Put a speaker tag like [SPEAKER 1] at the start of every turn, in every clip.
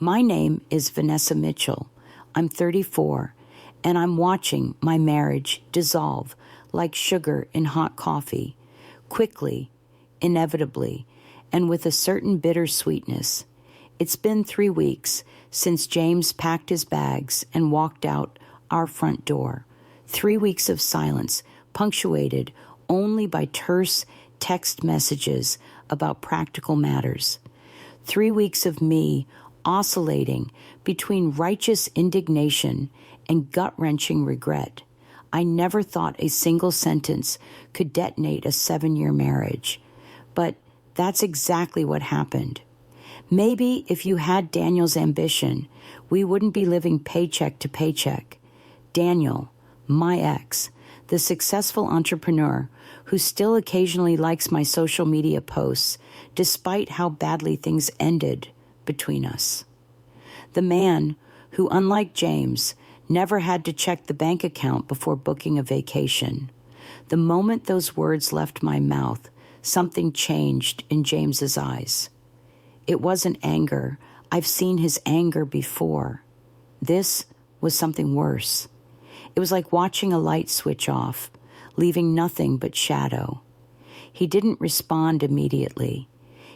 [SPEAKER 1] My name is Vanessa Mitchell. I'm 34, and I'm watching my marriage dissolve like sugar in hot coffee, quickly, inevitably, and with a certain bittersweetness. It's been 3 weeks since James packed his bags and walked out our front door. 3 weeks of silence, punctuated only by terse text messages about practical matters. 3 weeks of me oscillating between righteous indignation and gut-wrenching regret. I never thought a single sentence could detonate a 7-year marriage, but that's exactly what happened. Maybe if you had Daniel's ambition, we wouldn't be living paycheck to paycheck. Daniel, my ex, the successful entrepreneur who still occasionally likes my social media posts despite how badly things ended between us. The man who, unlike James, never had to check the bank account before booking a vacation. The moment those words left my mouth, something changed in James's eyes. It wasn't anger. I've seen his anger before. This was something worse. It was like watching a light switch off, leaving nothing but shadow. He didn't respond immediately.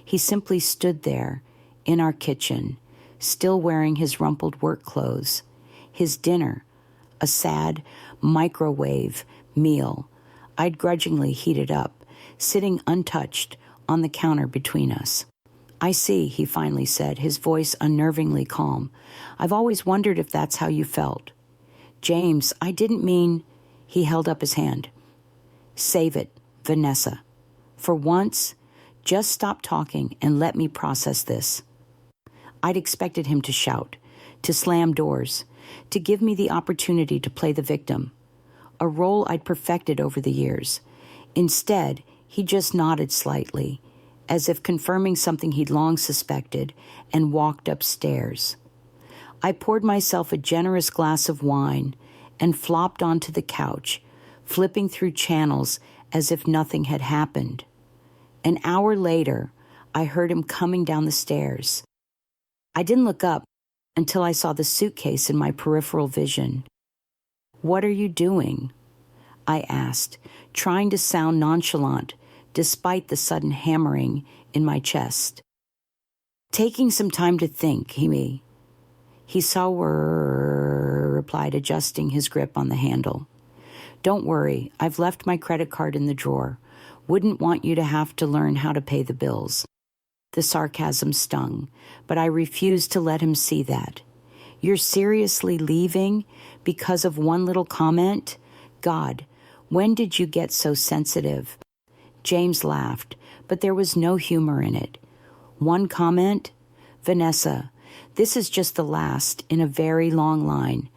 [SPEAKER 1] He simply stood there in our kitchen, still wearing his rumpled work clothes. His dinner, a sad microwave meal I'd grudgingly heated up, sitting untouched on the counter between us. "I see," he finally said, his voice unnervingly calm. "I've always wondered if that's how you felt." "James, I didn't mean—" He held up his hand. "Save it, Vanessa. For once, just stop talking and let me process this." I'd expected him to shout, to slam doors, to give me the opportunity to play the victim, a role I'd perfected over the years. Instead, he just nodded slightly, as if confirming something he'd long suspected, and walked upstairs. I poured myself a generous glass of wine and flopped onto the couch, flipping through channels as if nothing had happened. An hour later, I heard him coming down the stairs. I didn't look up until I saw the suitcase in my peripheral vision. "What are you doing?" I asked, trying to sound nonchalant despite the sudden hammering in my chest. "Taking some time to think," He saw replied, adjusting his grip on the handle. "Don't worry, I've left my credit card in the drawer. Wouldn't want you to have to learn how to pay the bills." The sarcasm stung, but I refused to let him see that. "You're seriously leaving because of one little comment? God, when did you get so sensitive?" James laughed, but there was no humor in it. "One comment? Vanessa, this is just the last in a very long line.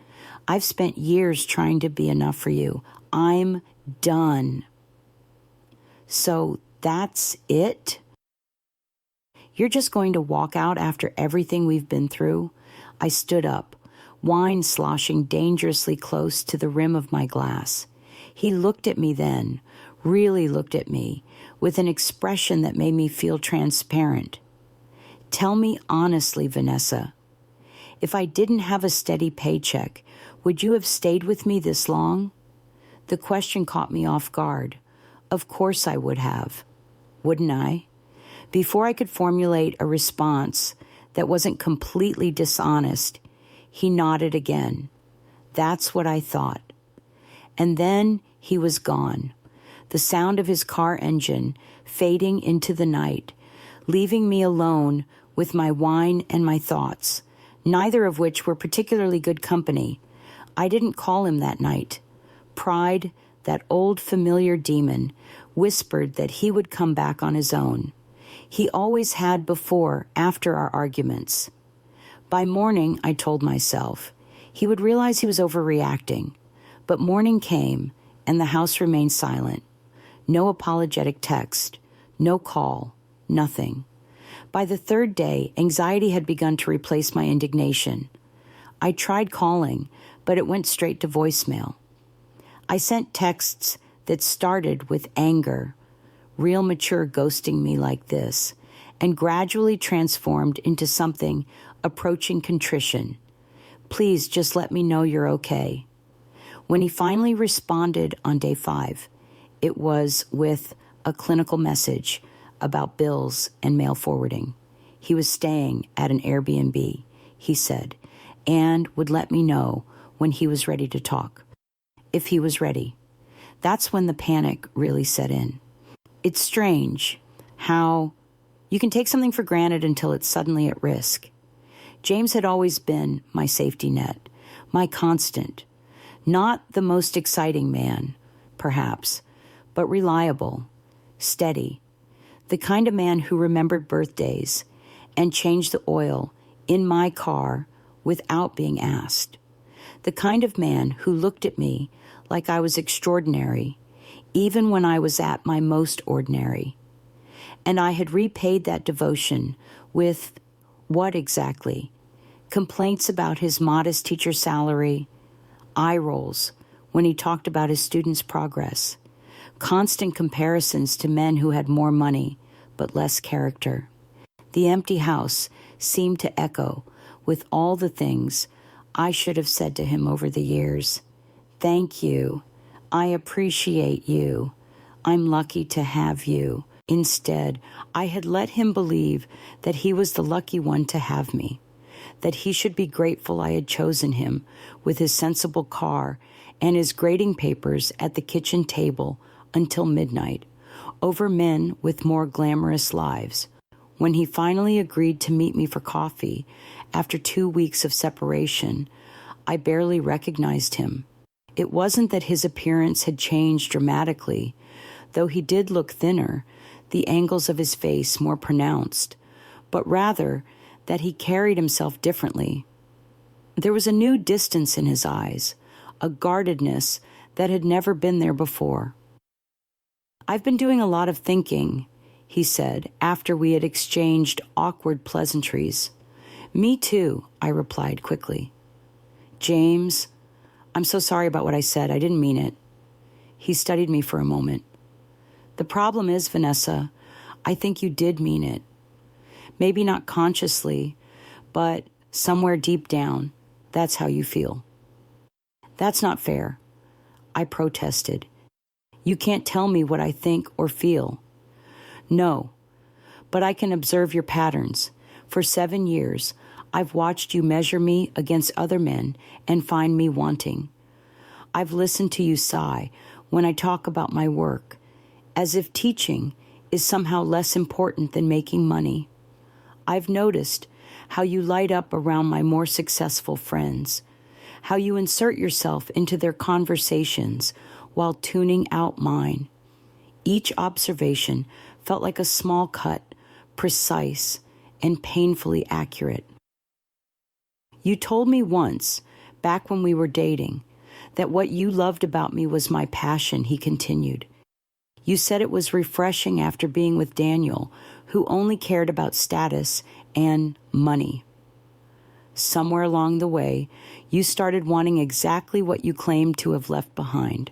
[SPEAKER 1] I've spent years trying to be enough for you. I'm done." "So that's it? You're just going to walk out after everything we've been through?" I stood up, wine sloshing dangerously close to the rim of my glass. He looked at me then, really looked at me, with an expression that made me feel transparent. "Tell me honestly, Vanessa, if I didn't have a steady paycheck, would you have stayed with me this long?" The question caught me off guard. Of course I would have. Wouldn't I? Before I could formulate a response that wasn't completely dishonest, he nodded again. "That's what I thought." And then he was gone, the sound of his car engine fading into the night, leaving me alone with my wine and my thoughts, neither of which were particularly good company. I didn't call him that night. Pride, that old familiar demon, whispered that he would come back on his own. He always had before, after our arguments. By morning, I told myself, he would realize he was overreacting. But morning came, and the house remained silent. No apologetic text, no call, nothing. By the third day, anxiety had begun to replace my indignation. I tried calling, but it went straight to voicemail. I sent texts that started with anger, real mature ghosting me like this, and gradually transformed into something approaching contrition. Please just let me know you're okay. When he finally responded on day 5, it was with a clinical message about bills and mail forwarding. He was staying at an Airbnb, he said, and would let me know when he was ready to talk. If he was ready. That's when the panic really set in. It's strange how you can take something for granted until it's suddenly at risk. James had always been my safety net, my constant. Not the most exciting man, perhaps, but reliable, steady, the kind of man who remembered birthdays and changed the oil in my car without being asked. The kind of man who looked at me like I was extraordinary, even when I was at my most ordinary. And I had repaid that devotion with what exactly? Complaints about his modest teacher salary, eye rolls when he talked about his students' progress, constant comparisons to men who had more money but less character. The empty house seemed to echo with all the things I should have said to him over the years. Thank you. I appreciate you. I'm lucky to have you. Instead, I had let him believe that he was the lucky one to have me, that he should be grateful I had chosen him with his sensible car and his grading papers at the kitchen table until midnight, over men with more glamorous lives. When he finally agreed to meet me for coffee after 2 weeks of separation, I barely recognized him. It wasn't that his appearance had changed dramatically, though he did look thinner, the angles of his face more pronounced, but rather that he carried himself differently. There was a new distance in his eyes, a guardedness that had never been there before. I've been doing a lot of thinking, he said, after we had exchanged awkward pleasantries. Me too, I replied quickly. James, I'm so sorry about what I said. I didn't mean it. He studied me for a moment. The problem is, Vanessa, I think you did mean it. Maybe not consciously, but somewhere deep down, that's how you feel. That's not fair, I protested. You can't tell me what I think or feel. No, but I can observe your patterns. For 7 years, I've watched you measure me against other men and find me wanting. I've listened to you sigh when I talk about my work, as if teaching is somehow less important than making money. I've noticed how you light up around my more successful friends, how you insert yourself into their conversations while tuning out mine. Each observation felt like a small cut, precise, and painfully accurate. You told me once, back when we were dating, that what you loved about me was my passion, he continued. You said it was refreshing after being with Daniel, who only cared about status and money. Somewhere along the way, you started wanting exactly what you claimed to have left behind.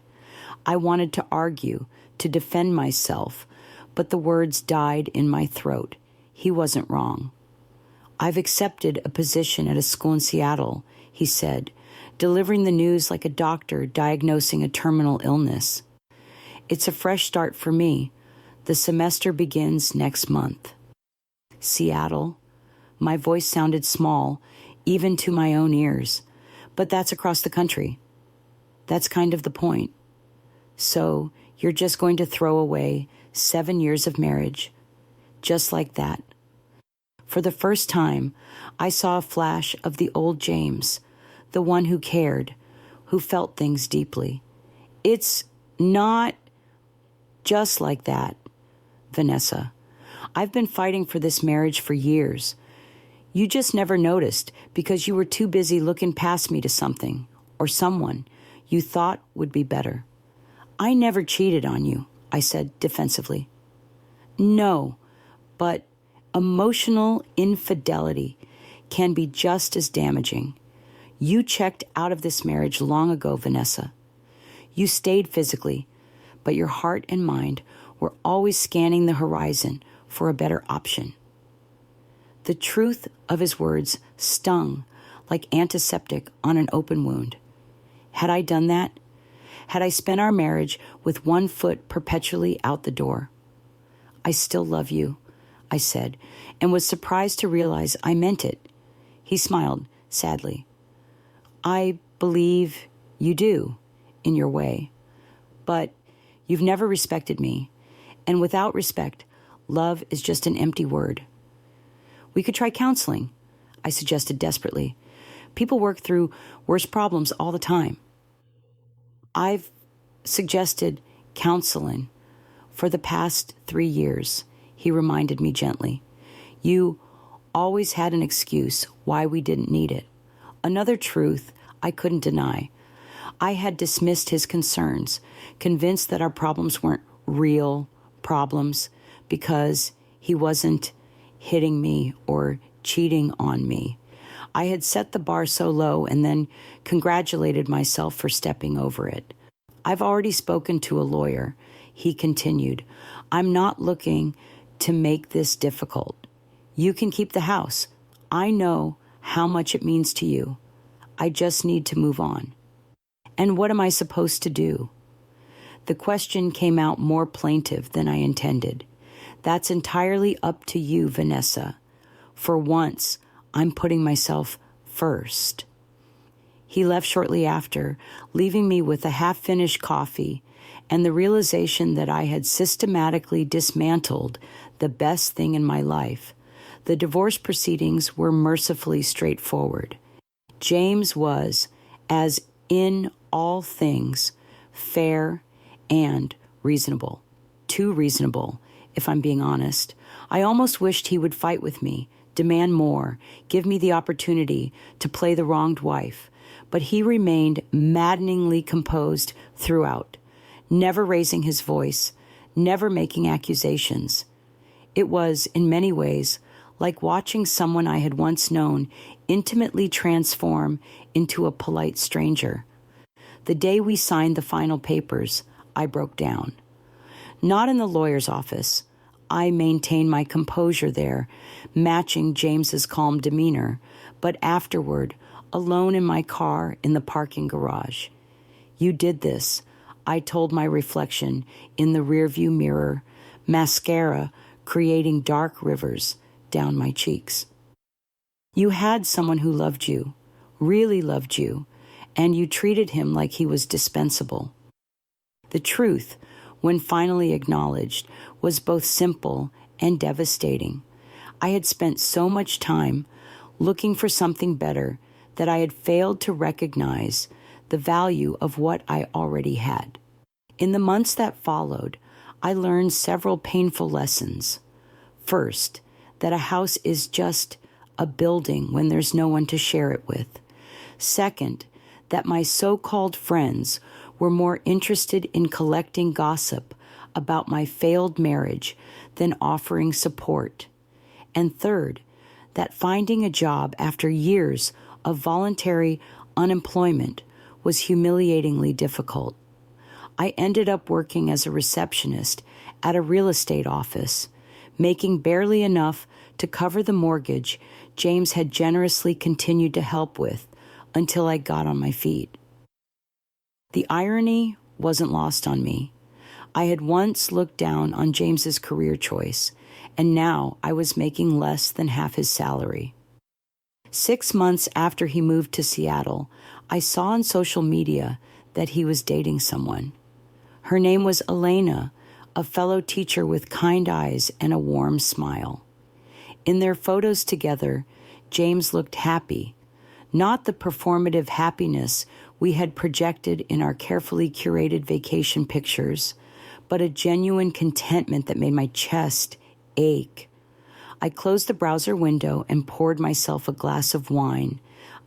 [SPEAKER 1] I wanted to argue, to defend myself, but the words died in my throat. He wasn't wrong. I've accepted a position at a school in Seattle, he said, delivering the news like a doctor diagnosing a terminal illness. It's a fresh start for me. The semester begins next month. Seattle. My voice sounded small, even to my own ears, but that's across the country. That's kind of the point. So you're just going to throw away 7 years of marriage, just like that. For the first time, I saw a flash of the old James, the one who cared, who felt things deeply. It's not just like that, Vanessa. I've been fighting for this marriage for years. You just never noticed because you were too busy looking past me to something or someone you thought would be better. I never cheated on you, I said defensively. No, but emotional infidelity can be just as damaging. You checked out of this marriage long ago, Vanessa. You stayed physically, but your heart and mind were always scanning the horizon for a better option. The truth of his words stung like antiseptic on an open wound. Had I done that? Had I spent our marriage with one foot perpetually out the door? I still love you, I said, and was surprised to realize I meant it. He smiled sadly. I believe you do, in your way, but you've never respected me, and without respect, love is just an empty word. We could try counseling, I suggested desperately. People work through worse problems all the time. I've suggested counseling for the past 3 years, he reminded me gently. You always had an excuse why we didn't need it. Another truth I couldn't deny. I had dismissed his concerns, convinced that our problems weren't real problems because he wasn't hitting me or cheating on me. I had set the bar so low and then congratulated myself for stepping over it. I've already spoken to a lawyer, he continued. I'm not looking to make this difficult. You can keep the house. I know how much it means to you. I just need to move on. And what am I supposed to do? The question came out more plaintive than I intended. That's entirely up to you, Vanessa. For once, I'm putting myself first. He left shortly after, leaving me with a half-finished coffee and the realization that I had systematically dismantled the best thing in my life. The divorce proceedings were mercifully straightforward. James was, as in all things, fair and reasonable. Too reasonable, if I'm being honest. I almost wished he would fight with me, demand more, give me the opportunity to play the wronged wife. But he remained maddeningly composed throughout, never raising his voice, never making accusations. It was, in many ways, like watching someone I had once known intimately transform into a polite stranger. The day we signed the final papers, I broke down. Not in the lawyer's office. I maintained my composure there, matching James's calm demeanor, but afterward, alone in my car in the parking garage. You did this, I told my reflection in the rearview mirror, mascara creating dark rivers down my cheeks. You had someone who loved you, really loved you, and you treated him like he was dispensable. The truth, when finally acknowledged, was both simple and devastating. I had spent so much time looking for something better that I had failed to recognize the value of what I already had. In the months that followed, I learned several painful lessons. First, that a house is just a building when there's no one to share it with. Second, that my so-called friends were more interested in collecting gossip about my failed marriage than offering support. And third, that finding a job after years of voluntary unemployment was humiliatingly difficult. I ended up working as a receptionist at a real estate office, making barely enough to cover the mortgage James had generously continued to help with until I got on my feet. The irony wasn't lost on me. I had once looked down on James's career choice, and now I was making less than half his salary. 6 months after he moved to Seattle, I saw on social media that he was dating someone. Her name was Elena, a fellow teacher with kind eyes and a warm smile. In their photos together, James looked happy, not the performative happiness we had projected in our carefully curated vacation pictures, but a genuine contentment that made my chest ache. I closed the browser window and poured myself a glass of wine,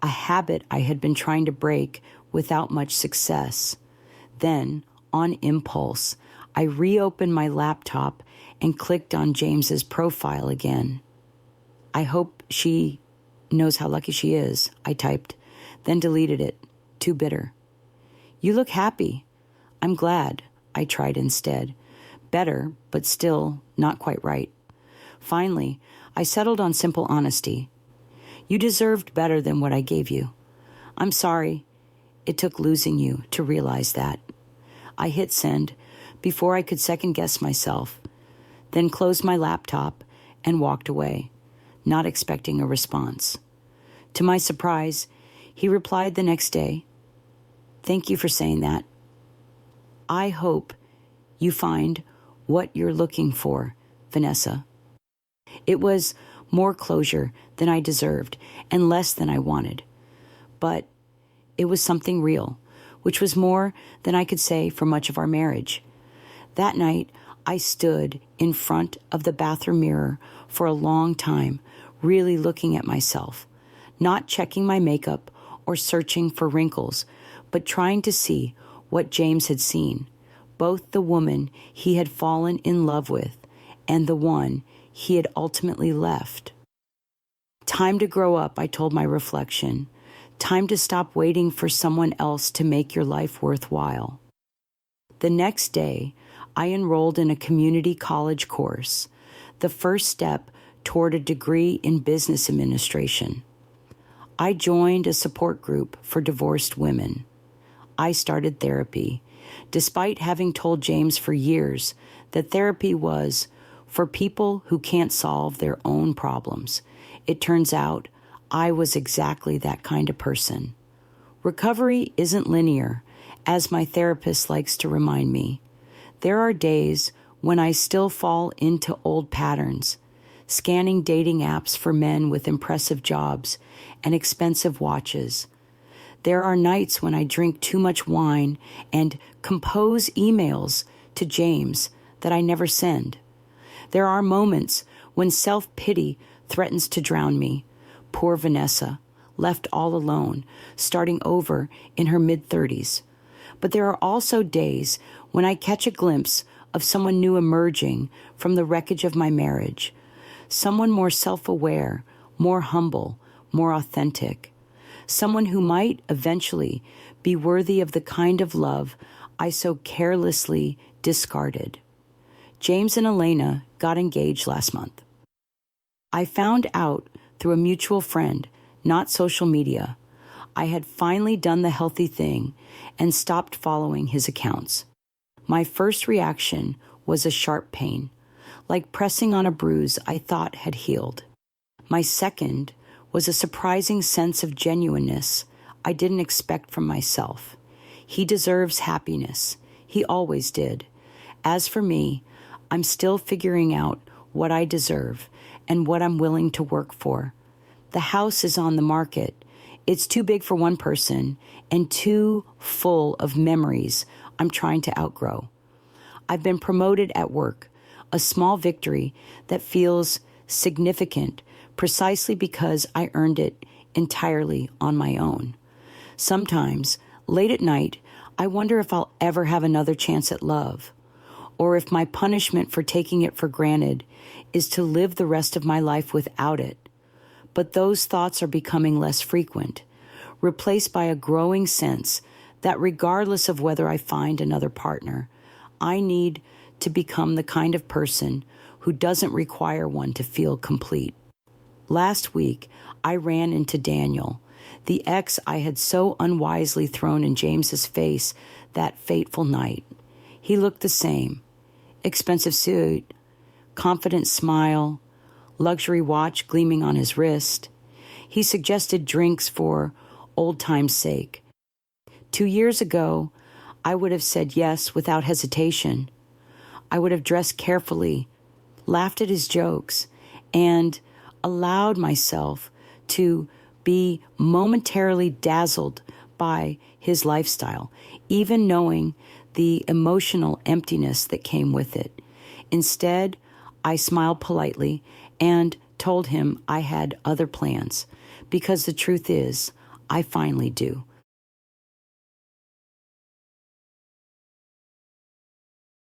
[SPEAKER 1] a habit I had been trying to break without much success. Then, on impulse, I reopened my laptop and clicked on James's profile again. I hope she knows how lucky she is, I typed, then deleted it, too bitter. You look happy. I'm glad, I tried instead. Better, but still not quite right. Finally, I settled on simple honesty. You deserved better than what I gave you. I'm sorry. It took losing you to realize that. I hit send before I could second guess myself, then closed my laptop and walked away, not expecting a response. To my surprise, he replied the next day, "Thank you for saying that. I hope you find what you're looking for, Vanessa." It was more closure than I deserved and less than I wanted. But it was something real, which was more than I could say for much of our marriage. That night, I stood in front of the bathroom mirror for a long time, really looking at myself, not checking my makeup or searching for wrinkles, but trying to see what James had seen, both the woman he had fallen in love with and the one he had ultimately left. Time to grow up, I told my reflection. Time to stop waiting for someone else to make your life worthwhile. The next day, I enrolled in a community college course, the first step toward a degree in business administration. I joined a support group for divorced women. I started therapy, despite having told James for years that therapy was for people who can't solve their own problems. It turns out I was exactly that kind of person. Recovery isn't linear, as my therapist likes to remind me. There are days when I still fall into old patterns, scanning dating apps for men with impressive jobs and expensive watches. There are nights when I drink too much wine and compose emails to James that I never send. There are moments when self-pity threatens to drown me. Poor Vanessa, left all alone, starting over in her mid-30s. But there are also days when I catch a glimpse of someone new emerging from the wreckage of my marriage, someone more self-aware, more humble, more authentic, someone who might eventually be worthy of the kind of love I so carelessly discarded. James and Elena got engaged last month. I found out through a mutual friend, not social media. I had finally done the healthy thing and stopped following his accounts. My first reaction was a sharp pain, like pressing on a bruise I thought had healed. My second was a surprising sense of genuineness I didn't expect from myself. He deserves happiness. He always did. As for me, I'm still figuring out what I deserve and what I'm willing to work for. The house is on the market. It's too big for one person and too full of memories I'm trying to outgrow. I've been promoted at work, a small victory that feels significant precisely because I earned it entirely on my own. Sometimes, late at night, I wonder if I'll ever have another chance at love, or if my punishment for taking it for granted is to live the rest of my life without it. But those thoughts are becoming less frequent, replaced by a growing sense that regardless of whether I find another partner, I need to become the kind of person who doesn't require one to feel complete. Last week, I ran into Daniel, the ex I had so unwisely thrown in James's face that fateful night. He looked the same. Expensive suit, confident smile, luxury watch gleaming on his wrist. He suggested drinks for old time's sake. 2 years ago, I would have said yes without hesitation. I would have dressed carefully, laughed at his jokes, and allowed myself to be momentarily dazzled by his lifestyle, even knowing the emotional emptiness that came with it. Instead, I smiled politely and told him I had other plans, because the truth is, I finally do.